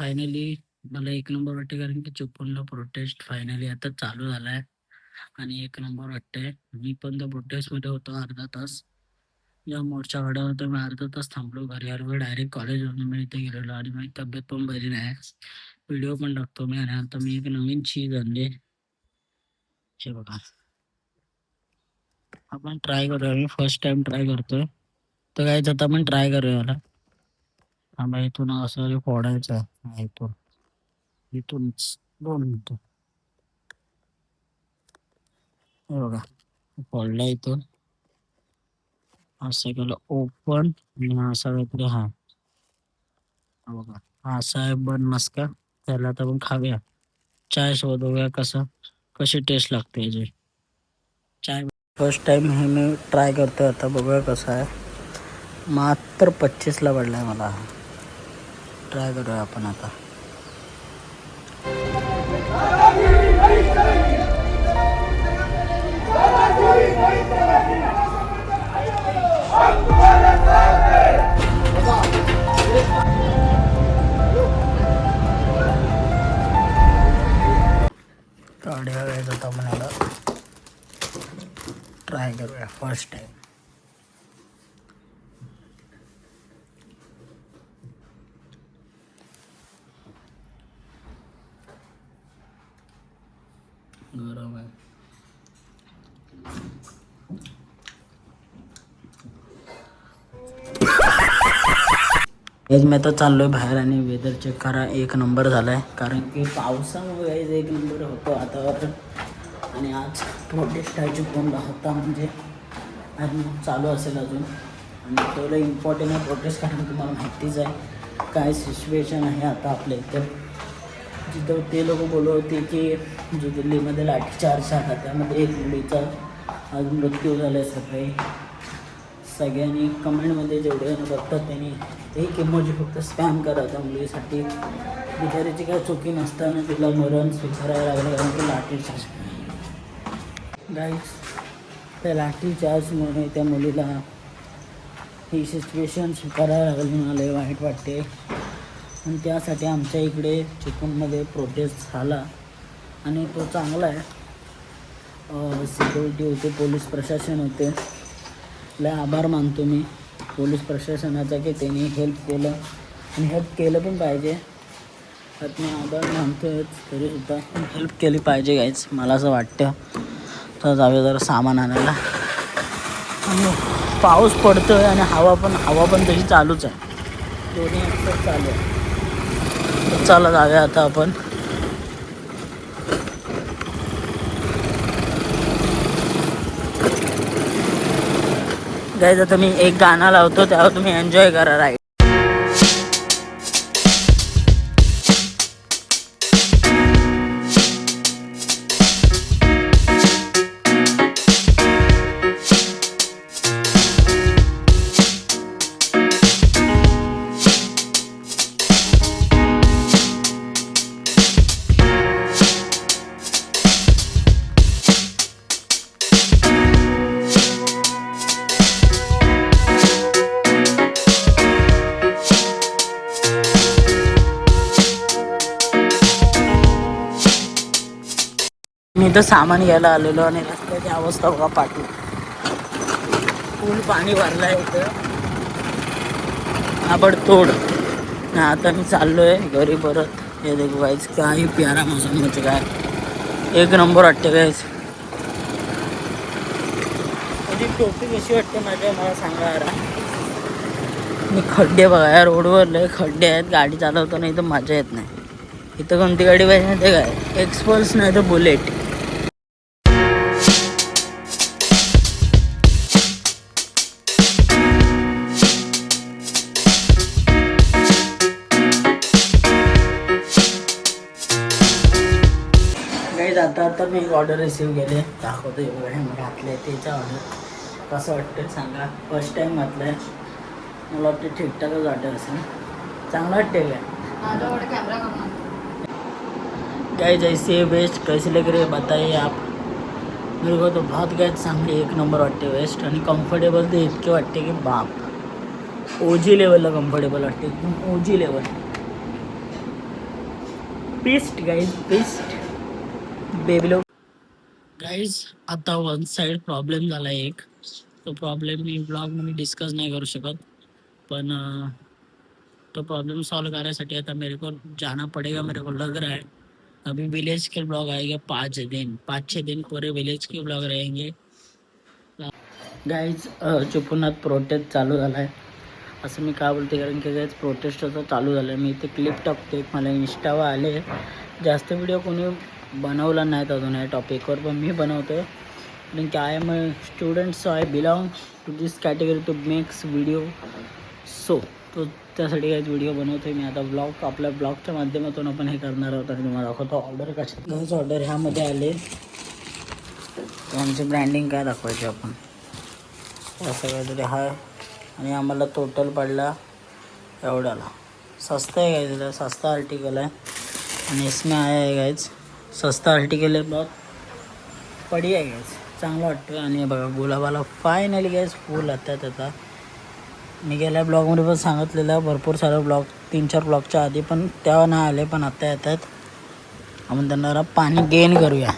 Finally मला एक number वाटते, कारण की चिपळूणला प्रोटेस्ट फायनली आता चालू झालाय आणि एक नंबर वाटते. मी पण त्या प्रोटेस्टमध्ये होतो अर्धा तास. जेव्हा मोर्चा काढला होता मी अर्धा तास थांबलो. घरी आलो डायरेक्ट कॉलेजवरून मी इथे गेलेलो आणि माझी तब्येत पण बरी नाही. व्हिडिओ पण टाकतो मी. आणि आता मी एक नवीन चीज आणली, हे बघा. आपण ट्राय करूया. मी फर्स्ट टाइम ट्राय करतोय, तर काय आता आपण ट्राय करूया याला. आम्ही इथून असं फोडायचं आहे. इथूनच 2 मिनिटं. हे बघा, फोडला इथून. असं केलं ओपन आणि हा असा काहीतरी. हा बघा, हा असा आहे बन मस्का. त्याला आता आपण खाऊया चाय सोबत. बघूया कशी टेस्ट लागते याची चाय. फर्स्ट टाइम हे मी ट्राय करतोय. आता बघूया कसं आहे. मात्र 25ला पडलाय मला. ट्राय करूया आपण आता. काढ्या वेळेस आता मला ट्राय करूया फर्स्ट टाइम. गरम आहे. मी आता चाललोय बाहेर आणि वेदर चेक करा. एक नंबर झालाय, कारण की पावसामुळे एक नंबर होतो वातावरण. आणि आज प्रोटेस्ट आहे चिपळूणला होता, म्हणजे आज चालू असेल अजून. आणि तेवढं इम्पॉर्टंट आहे प्रोटेस्ट, कारण तुम्हाला माहितीच आहे काय सिच्युएशन आहे आता आपल्या इथं. जिथं ते लोक बोलत होते की जो दिल्लीमध्ये लाठीचार्ज झाला त्यामध्ये एक मुलीचा आज मृत्यू झाला आहे. सगळ्यांनी कमेंटमध्ये जेवढे बघतात त्यांनी एक इमोजी फक्त स्पॅम करा त्या मुलीसाठी. बिचारीची काय चुकी नसताना तिला मरण स्वीकारायला लागलं, कारण की लाठीचार्ज. गाईस, त्या लाठीचार्जमुळे त्या मुलीला ही सिच्युएशन स्वीकारायला लागली. मला वाईट वाटते. आणि त्यासाठी आमच्या इकडे चिपळूणमध्ये प्रोटेस्ट झाला आणि तो चांगला आहे. सिक्युरिटी होते, पोलीस प्रशासन होते. लय आभार मानतो मी पोलीस प्रशासनाचा की त्यांनी हेल्प केलं, आणि हेल्प केलं पण पाहिजे. आता मी आभार मानतोय, तरीसुद्धा हेल्प केली पाहिजे गाईज, मला असं वाटतं. तर जाऊया जरा सामान आणायला. आणि पाऊस पडतो आहे आणि हवा पण तशी चालूच आहे. दोन्ही एकसाथ चालू आहे. तर चला जाऊया आता आपण. गाईज आता मी एक गाणं लावतो, त्यावर तुम्ही एन्जॉय करा राईट. मी इथं सामान घ्यायला आलेलो आणि रस्त्याची अवस्था बघा. पाठी फुल पाणी भरलं आहे इथं, ताबडतोड. आणि आता मी चाललो आहे घरी परत. हे देखो गाईज, काय प्यारा मौसम म्हणजे काय एक नंबर वाटते गाईज. माझी टोपी कशी वाटते माझ्या, मला सांगा यार. मी खड्डे बघा या रोडवर लय खड्डे आहेत. गाडी चालवताना इथं मजा येत नाही. इथं कोणती गाडी पाहिजे ते काय, एक्सपल्स नाही तर बुलेट. आता मी एक ऑर्डर रिसीव केले, दाखवतो. एवढे घातले त्याचा ऑर्डर. कसं वाटतं सांगा. फर्स्ट टाइम घातलं आहे, मला वाटतं ठीकठाकच वाटत असेल. चांगलं वाटते काय जैसे वेस्ट कैसे लग रहे बताइए आप. मेरे को तो बहुत काय चांगली एक नंबर वाटते वेस्ट. आणि कम्फर्टेबल ते इतके वाटते की बाप. ओजी लेवलला कम्फर्टेबल वाटते, एकदम OG level. Paste guys paste बेबीलो गाईज. आता वन साइड प्रॉब्लेम झाला एक, तो प्रॉब्लेम मी ब्लॉगमध्ये डिस्कस नहीं करू शकत, पण तो प्रॉब्लम सॉल्व करने आता मेरे को जाना पड़ेगा. मेरे को लग रहा है अभी विलेज के ब्लॉग आएंगे 5-6 दिन पूरे विलेज के ब्लॉग रहेंगे. गाईज चिपळुणात प्रोटेस्ट चालू झाला आहे असं मी का बोलते, कारण की गाईज प्रोटेस्ट आता चालू झालं आहे. मी इथे क्लिप टाकतो, एक मला इंस्टावर आले. जास्त व्हिडिओ कोणी बनवला नाहीत अजून या टॉपिकवर, पण मी बनवतो आहे. कारण की I am a student, so I belong to this category to makes video. So तो त्यासाठी काहीच व्हिडिओ बनवतो आहे मी आता. ब्लॉग आपल्या ब्लॉगच्या माध्यमातून आपण हे करणार आहोत आणि तुम्हाला दाखवतो ऑर्डर कशा. गाईज ऑर्डर ह्यामध्ये आले, आमची ब्रँडिंग काय दाखवायची आपण, असं काहीतरी आहे. आणि आम्हाला टोटल पडला एवढ्याला. सस्ता आहे गाइज, इधर सस्ता आर्टिकल है आणि इसमें आया है गाइज. सस्ता आर्टिकल है, बहुत बढ़िया आहे गाइज, चांगलं वाटतं. आणि बघा गुलाबाला फायनली गाइज फुल येतात आता. मी गेल्या ब्लॉगमध्ये पण सांगितलेलं, भरपूर सारे ब्लॉग 3-4 ब्लॉगच्या आधी पण तेव्हा नाही आले, पण आता येतात. आपण त्यांना पाणी गेन करूया.